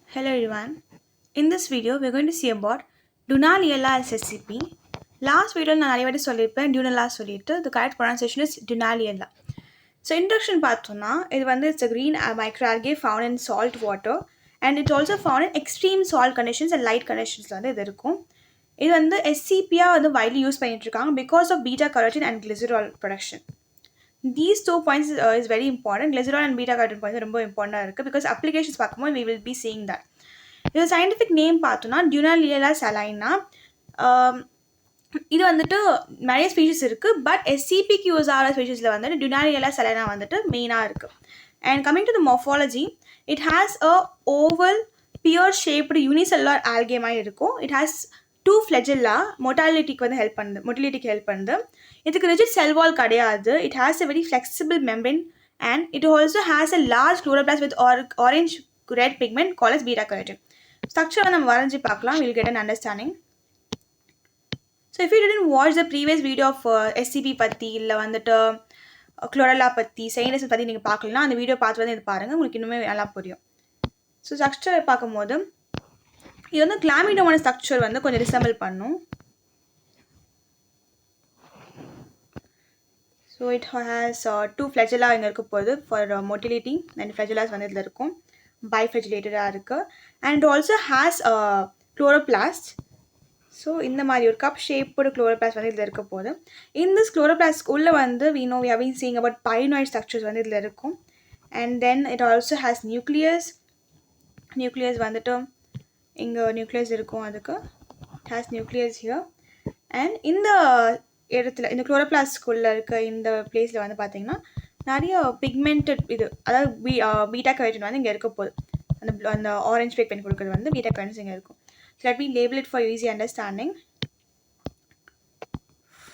Hello everyone. In this video, we're going to see about Dunaliella as SCP. Last video நான் நிறைய வாட்டி சொல்லியிருப்பேன் Dunella சொல்லிட்டு the correct pronunciation is Dunaliella. So introduction பார்த்தோம்னா இது வந்து it's a green microalgae found in salt water and it's also found in extreme salt conditions and light conditions வந்து இது இருக்கும். இது வந்து SCP-ஆ வந்து widely யூஸ் பண்ணிட்டு இருக்காங்க because of beta carotene and glycerol production. These 2 points is very important. Glycerol and beta carotene points ரொம்ப இம்பார்ட்டண்டாக இருக்குது because applications பார்க்கும்போது we will be seeing that. இது சயின்டிஃபிக் நேம் பார்த்தோன்னா Dunaliella salina. இது வந்துட்டு நிறைய ஸ்பீஷிஸ் இருக்குது பட் எஸ்சிபிக்கு யூஸ் ஆகிற ஸ்பீஷிஸில் வந்துட்டு Dunaliella salina வந்துட்டு மெயினாக இருக்குது. And coming to the morphology, it has a oval pear shaped unicellular algae மாதிரி இருக்கும். இட் ஹேஸ் 2 flagella மொட்டாலிட்டிக்கு வந்து மொட்டிலிட்டிக்கு ஹெல்ப் பண்ணுது. இதுக்கு ரிஜிட் செல் வால் கிடையாது. It has a very flexible membrane and it also has a large chloroplast with orange red pigment called as beta carotene. ஸ்ட்ரக்சரை நம்ம வரைஞ்சி பார்க்கலாம். we'll get an understanding. So if you didn't watch the previous video of SCP பற்றி இல்லை வந்துட்டு chlorella பற்றி sinus பற்றி நீங்கள் பார்க்கலாம், அந்த வீடியோ பார்த்து வந்து இது பாருங்கள், உங்களுக்கு இன்னுமே நல்லா புரியும். ஸோ ஸ்ட்ரக்சரை பார்க்கும்போது இது வந்து கிளாமிடோமான ஸ்ட்ரக்சர் வந்து கொஞ்சம் ரிசம்பிள் பண்ணும். ஸோ இட் ஹேஸ் 2 flagella இங்கே இருக்க போகுது ஃபார் மொட்டிலிட்டி அண்ட் ஃப்ளெஜெல்லாஸ் வந்து இதில் இருக்கும். பைஃப்ளெஜிலேட்டடாக இருக்குது and also has chloroplast. So இந்த மாதிரி ஒரு கப் ஷேப்போட குளோரோபிளாஸ்ட் வந்து இதில் இருக்க போகுது. இந்த குளோரோபிளாஸ்ட் உள்ளே வந்து we have been seeing about pynoid structures வந்து இதில் இருக்கும். And then it also has nucleus வந்துட்டு இங்கே நியூக்ளியஸ் இருக்கும். அதுக்கு it has nucleus here. And இந்த இடத்துல இந்த குளோரோபிளாஸ்ட்குள்ளே இருக்க இந்த பிளேஸில் வந்து பார்த்தீங்கன்னா நிறைய பிக்மெண்டட் இது, அதாவது பீட்டா கரோட்டின் வந்து இங்கே இருக்க போகுது. அந்த ஆரஞ்ச் பிக்மெண்ட் கொடுக்குறது வந்து பீட்டா கரோட்டின்ஸ் இங்கே இருக்கும். So let me label it for easy understanding.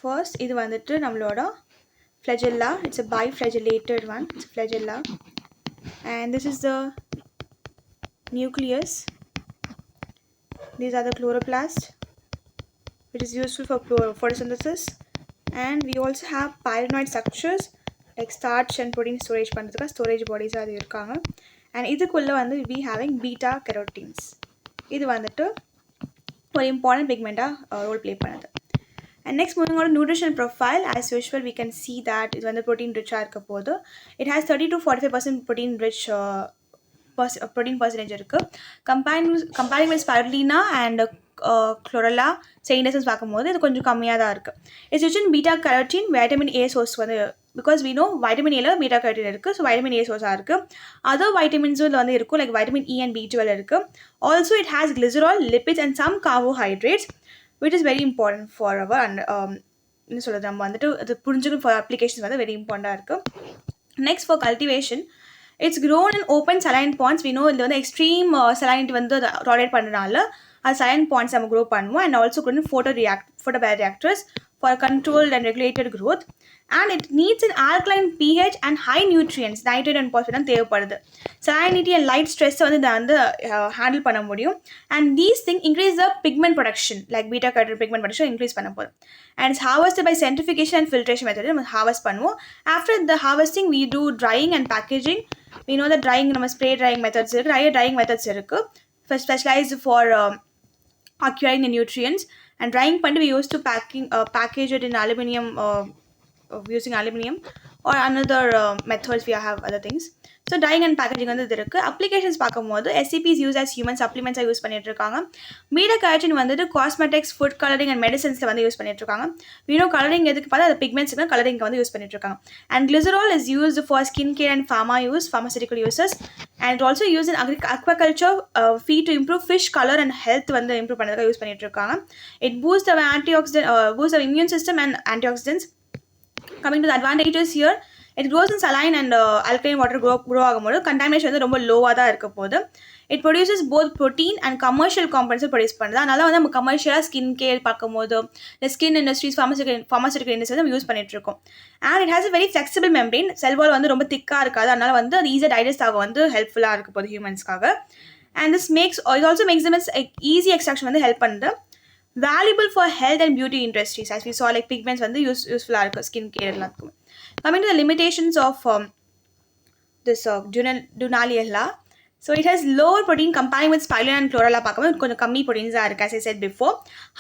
First இது வந்துட்டு நம்மளோட flagella. It's a biflagellated one. It's flagella. And this is the nucleus. These are the chloroplasts, which is useful for photosynthesis. And we also have pynoid structures like starch and protein storage பண்ணுறதுக்கு storage bodies அது இருக்காங்க. And இதுக்குள்ளே வந்து we having beta carotenes. இது வந்துட்டு ஒரு important பிக்மெண்ட்டாக role play பண்ணுது. And next, moving on to nutrition profile, as usual we can see that இது வந்து protein rich இருக்க போது. It has 30 to 45% protein rich protein percentage இருக்குது. comparing with spirulina and chlorella sinuses பார்க்கும்போது இது கொஞ்சம் கம்மியாக தான் இருக்குது. It's rich in beta carotene vitamin A source வந்து பிகாஸ் we know வைட்டமின் ஏல பீட்டா கரோட்டின் இருக்குது. ஸோ வைட்டமின் ஏ சோர்ஸாக இருக்குது. அதர் வைட்டமின்ஸும் இதில் வந்து இருக்கும், like vitamin E and B12 இருக்குது. Also it has glycerol, lipids and some carbohydrates which is very important for our என்ன சொல்கிறது, நம்ம வந்துட்டு அது புரிஞ்சுக்கணும் ஃபார் அப்ளிகேஷன்ஸ் வந்து வெரி இம்பார்ட்டண்ட்டாக இருக்குது. Next for cultivation, it's grown in open saline ponds. we know இதில் வந்து எக்ஸ்ட்ரீம் சலைனிட்டி வந்து டாலரேட் பண்ணுறதுனால அது சலைன் பாண்ட்ஸ் நம்ம க்ரோ பண்ணுவோம். And also grown photobioreactors for controlled and regulated growth. And it needs an alkaline pH and high nutrients, nitrate and phosphate தேவைப்படுது. salinity and light stress வந்து இதை வந்து handle பண்ண முடியும். and these things increase the pigment production, like beta carotene pigment production increase பண்ண போதும். and it's harvested by centrifugation and filtration method. நம்ம harvest பண்ணுவோம். after the harvesting we do drying and packaging. we know that drying நம்ம spray drying methods இருக்குது, நிறைய drying methods இருக்குது specialized for acquiring the nutrients. and drying பண்ணி we used to package it in aluminum, using aluminum or another methods. we have other things. So drying and packaging வந்து இது இருக்குது. Applications பார்க்கும்போது SCPs use as human supplements use பண்ணிட்டு இருக்காங்க. Beta carotene வந்துட்டு cosmetics, food colouring and மெடிசன்ஸில் வந்து use பண்ணிட்டு இருக்காங்க. வீணோ கலரிங் எதுக்கு பார்த்தா அது பிக்மெண்ட்ஸுக்கு கலரிங் வந்து யூஸ் பண்ணிட்டு இருக்காங்க. And glycerol is used for skin care and pharmaceutical uses. and it also used in aquaculture feed to improve fish color and health வந்து இம்ப்ரூவ் பண்ணுறதுக்காக யூஸ் பண்ணிட்டு இருக்காங்க. it boosts the antioxidant, boosts the immune system and antioxidants. coming to the advantages here, it grows in saline and alkaline water grow ஆகும்போது contamination வந்து ரொம்ப லோவாக தான் இருக்க போது. it produces both protein and commercial components produce பண்ணுது. அதனால வந்து நம்ம கமர்ஷியலாக ஸ்கின் கேர் பார்க்கும்போது இந்த ஸ்கின் இண்டஸ்ட்ரீஸ், pharmaceutical இண்டஸ்ட்ரீஸ் நம்ம யூஸ் பண்ணிட்டு இருக்கோம். and it has a very flexible membrane. செல் வால் வந்து ரொம்ப திக்காக இருக்காது, அதனால வந்து அது ஈஸியாக டைஜஸ்ட் ஆக வந்து ஹெல்ப்ஃபுல்லாக இருக்க போகுது ஹியூமன்ஸ்க்காக. and this it also makes them easy extraction வந்து ஹெல்ப் பண்ணுது. valuable for health and beauty industries, as we saw, like pigments வந்து யூஸ்ஃபுல்லாக இருக்குது ஸ்கின் கேர் எல்லாத்துக்கும். coming to the limitations of this Dunaliella, So it has lower protein comparing with spirulina and chlorella பார்க்கும்போது கொஞ்சம் கம்மி proteins தான் இருக்கு as I said before.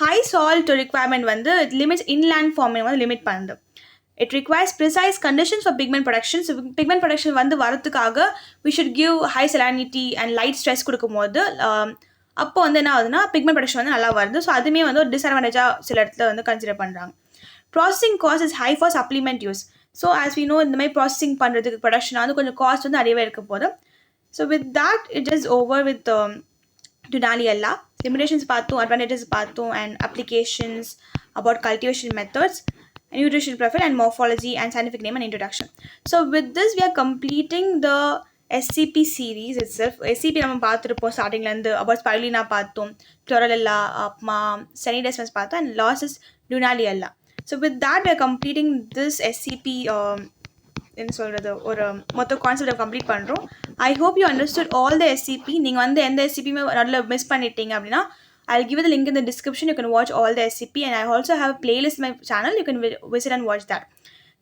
High salt requirement வந்து it limits inland forming வந்து limit பண்ணுது. It requires precise conditions for pigment production. So pigment production வந்து வரதுக்காக we should give high salinity and light stress கொடுக்கும்போது அப்போ வந்து என்ன ஆகுதுன்னா pigment production வந்து நல்லா வருது. ஸோ அதுவுமே வந்து ஒரு டிஸ்அட்வான்டேஜாக சில இடத்துல வந்து கன்சிடர் பண்ணுறாங்க. Processing cost is high for supplement use. So as we know இந்த மாதிரி ப்ராசஸிங் பண்ணுறதுக்கு ப்ரொடக்ஷன் வந்து கொஞ்சம் காஸ்ட் வந்து நிறையவே இருக்க போது. So with that, it is over with Dunali Ella. Limitations பார்த்தோம், advantages பார்த்தோம், and applications about cultivation methods, nutrition profile, and morphology, and scientific name and introduction. So with this, we are completing the SCP series itself. SCP நம்ம பார்த்துருப்போம் ஸ்டார்டிங்லேருந்து about spirulina பார்த்தோம், chlorella, Cenidesmus பார்த்தோம், and losses Dunali Ella. So with that, we are completing this SCP என்ன சொல்கிறது ஒரு மொத்த கான்செப்டை கம்ப்ளீட் பண்ணுறோம். I hope you understood all the SCB. நீங்கள் வந்து எந்த எஸ்சிபியுமே நடுவில் மிஸ் பண்ணிட்டீங்க அப்படின்னா I'll give you the link in the description. You can watch all the SCP, and I also have a playlist in my channel. You can visit and watch that.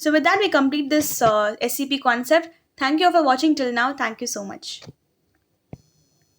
So with that, we complete this SCP concept. Thank you for watching till now. Thank you so much.